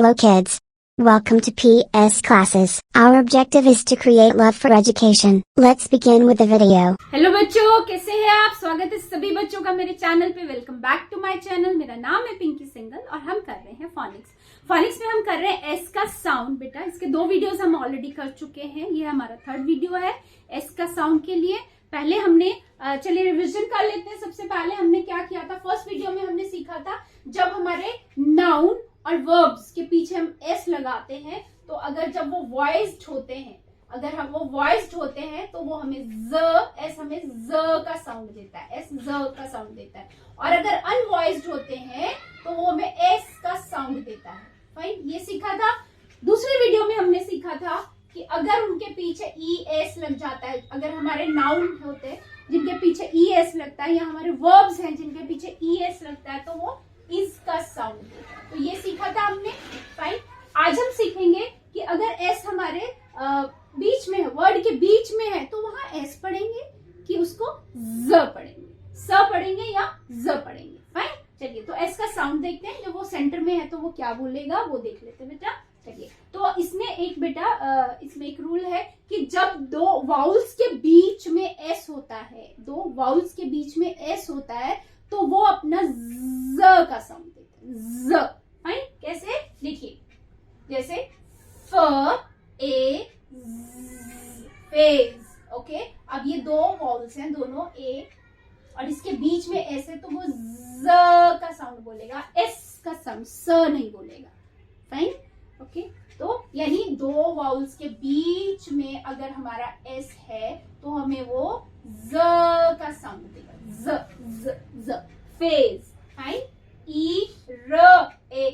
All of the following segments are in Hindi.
Hello kids. Welcome to PS classes. Our objective is to create love for education. Let's begin with the video. Hello बच्चों, कैसे हैं आप? स्वागत है सभी बच्चों का मेरे चैनल पे। Welcome back to my channel. मेरा नाम है पिंकी सिंगल और हम कर रहे हैं फोनिक्स में हम कर रहे हैं एस का साउंड। बेटा इसके 2 वीडियोस हम ऑलरेडी कर चुके हैं। ये हमारा 3rd वीडियो है एस का साउंड के लिए। पहले हमने चलिए रिविजन कर लेते हैं। सबसे पहले हमने क्या किया था? फर्स्ट वीडियो में हमने सीखा था जब हमारे नाउन और वर्ब्स के पीछे हम एस लगाते हैं तो अगर जब वो वॉइस्ड होते हैं, अगर हम वो वॉइस्ड होते हैं तो वो हमें एस हमें ज का साउंड देता है, एस ज का साउंड देता है। और अगर अनवॉइस्ड होते हैं तो वो हमें एस का साउंड देता है। फाइन, ये सीखा था। दूसरे वीडियो में हमने सीखा था कि अगर उनके पीछे ई एस लग जाता है, अगर हमारे नाउन होते हैं जिनके पीछे ई एस लगता है या हमारे वर्ब्स हैं जिनके पीछे ई एस लगता है तो वो इस का साउंड देता है। तो ये सीखा था हमने। फाइन, आज हम सीखेंगे कि अगर एस हमारे बीच में है, वर्ड के बीच में है तो वहां एस पढ़ेंगे कि उसको ज पढ़ेंगे, स पढ़ेंगे या ज पढ़ेंगे। फाइन, चलिए तो एस का साउंड देखते हैं। जब वो सेंटर में है तो वो क्या बोलेगा वो देख लेते हैं बेटा। चलिए तो इसमें एक रूल है कि जब 2 वाउल्स के बीच में एस होता है, 2 वाउल्स के बीच में एस होता है तो वो अपना ज का साउंड देता है। ज। फाइन, कैसे? देखिए जैसे फ ए फेज। ओके, अब ये 2 वॉल्स हैं, दोनों ए और इसके बीच में एस है तो वो ज का साउंड बोलेगा, एस का साउंड, स नहीं बोलेगा। फाइन, ओके, तो यानी 2 वाउल्स के बीच में अगर हमारा एस है तो हमें वो ज का साउंड देगा। ज ज ज फेज। फाइन, ई र ए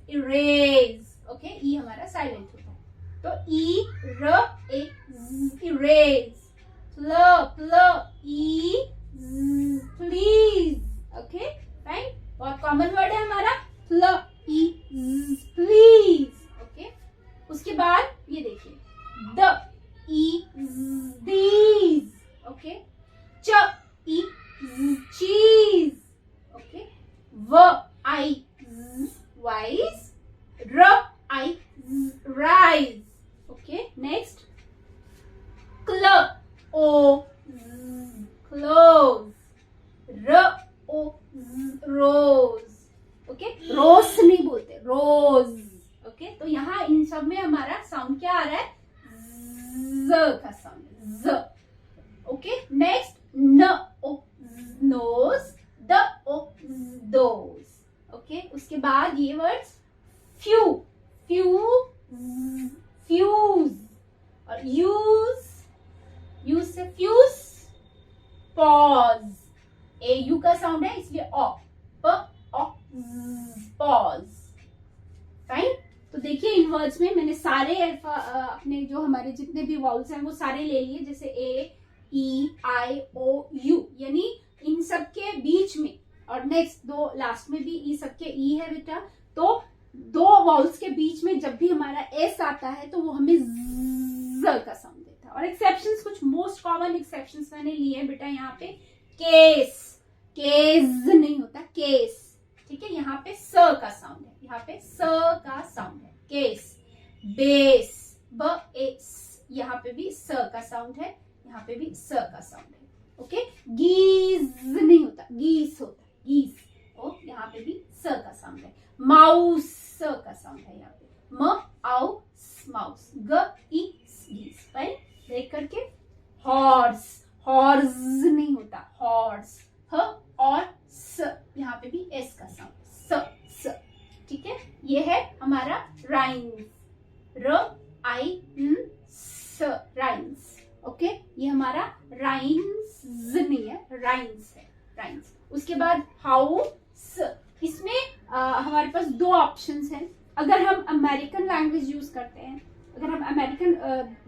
इरेज। ओके, ई हमारा साइलेंट होता है तो ई र ए इरेज। प्ल प्ल ई प्लीज। ओके, फाइन, बहुत कॉमन वर्ड है हमारा प्ल ई प्लीज। ओके, उसके बाद ये देखिए द ई दीज। ओके, च ई cheese. Okay, w I wise, r I rise. Okay, next cl O close, raw O rose. Okay, रोज नहीं बोलते, रोज। ओके, तो यहाँ इन सब में हमारा साउंड क्या आ रहा है? ज का साउंड, ज। Okay, next n O nose, th O those. Okay, उसके बाद ये वर्ड्स फ्यू फ्यूज और यूज से फ्यूज, पॉज। ए यू का साउंड है इसलिए ऑ, पॉज। फाइन, तो देखिए इन वर्ड्स में मैंने सारे अपने जो हमारे जितने भी वॉल्स हैं वो सारे ले लिए, जैसे ए ई आई ओ यू, यानी इन सब के बीच में, और नेक्स्ट 2 लास्ट में भी ई सबके ई है बेटा। तो 2 वॉल्स के बीच में जब भी हमारा एस आता है तो वो हमें ज का साउंड देता है। और एक्सेप्शंस, कुछ मोस्ट कॉमन एक्सेप्शंस मैंने लिए हैं बेटा। यहाँ पे केस नहीं होता, केस। ठीक है, यहाँ पे स का साउंड है, यहाँ पे स का साउंड है, केस। बेस, ब एस, यहाँ पे भी स का साउंड है, यहाँ पे भी स का साउंड है। ओके, गीज नहीं होता, गीस होता है, गीस। ओ, यहाँ पे भी स का साउंड है। माउस, स का साउंड है यहाँ पे, म आउ माउस, ग ई गीस। फाइन, देख करके हॉर्स नहीं होता, हॉर्स, ह और स, यहाँ पे भी एस का साउंड, स। ठीक है, ये है हमारा राइम्स, र आई स, राइम्स। ओके, ये हमारा राइम्स नहीं है, राइम्स है, राइम्स। उसके बाद हाउस, इसमें हमारे पास 2 ऑप्शंस हैं। अगर हम अमेरिकन लैंग्वेज यूज करते हैं, अगर हम अमेरिकन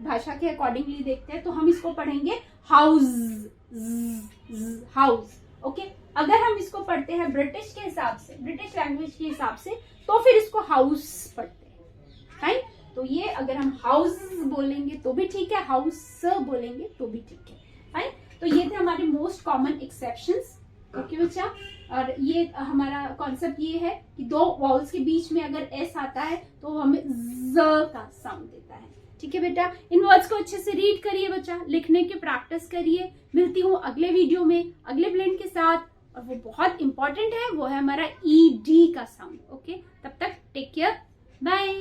भाषा के अकॉर्डिंगली देखते हैं तो हम इसको पढ़ेंगे हाउस, हाउस। ओके, अगर हम इसको पढ़ते हैं ब्रिटिश के हिसाब से, ब्रिटिश लैंग्वेज के हिसाब से, तो फिर इसको हाउस पढ़ते हैं। फाइन, तो ये अगर हम हाउस बोलेंगे तो भी ठीक है, हाउस बोलेंगे तो भी ठीक है। फाइन, तो ये थे हमारे मोस्ट कॉमन एक्सेप्शंस। ओके बच्चा, और ये हमारा कॉन्सेप्ट ये है कि दो वाउल्स के बीच में अगर एस आता है तो हमें ज का साउंड देता है। ठीक है बेटा, इन वर्ड्स को अच्छे से रीड करिए बच्चा, लिखने की प्रैक्टिस करिए। मिलती हूँ अगले वीडियो में अगले ब्लेंड के साथ, और वो बहुत इंपॉर्टेंट है, वो है हमारा ईडी का साउंड। ओके, तब तक टेक केयर, बाय।